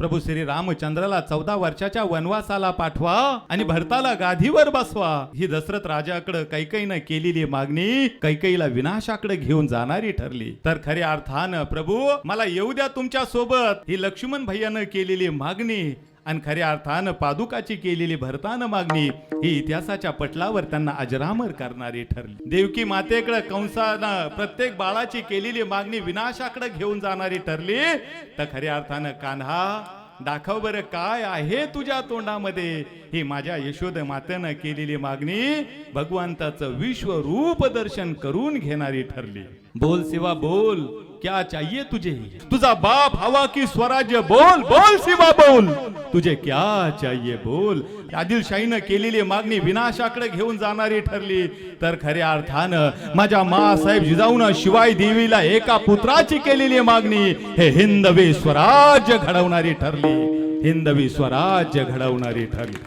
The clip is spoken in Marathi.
प्रभू श्री रामचंद्राला 14 वर्षाच्या वनवासाला पाठवा आणि भरताला गादीवर बसवा. ही दशरथ राजाकडे कैकेयीनं केलेली मागणी कैकेयीला विनाशाकडे घेऊन जाणारी ठरली. तर खऱ्या अर्थानं प्रभू मला येऊ द्या तुमच्या सोबत ही लक्ष्मण भैयानं केलेली मागणी आणि खऱ्या अर्थानं पादुकाची केलेली भरतानं मागणी ही इतिहासाच्या पटलावर त्यांना अजरामर करणारी ठरली. देवकी मातेकडे कंसानं प्रत्येक बाळाची केलेली मागणी विनाशाकडे घेऊन जाणारी ठरली. तर खऱ्या अर्थानं कान्हा दाखव बरं काय आहे तुझ्या तोंडामध्ये. ही माझ्या यशोद मातेनं केलेली मागणी भगवंताचं विश्वरूप दर्शन करून घेणारी ठरली. बोल शिवा बोल, क्या चाहिए तुझे? तुझा बाप हवा की स्वराज्य? बोल बोल शिवा बोल, तुझे क्या चाहिए बोल. आदिलशाहीनं केलेली मागणी विनाशाकडे घेऊन जाणारी ठरली. तर खऱ्या अर्थानं माझ्या मासाहेब जिजाऊनं शिवाय देवीला एका पुत्राची केलेली मागणी हे हिंदवी स्वराज्य घडवणारी ठरली. हिंदवी स्वराज्य घडवणारी ठरली.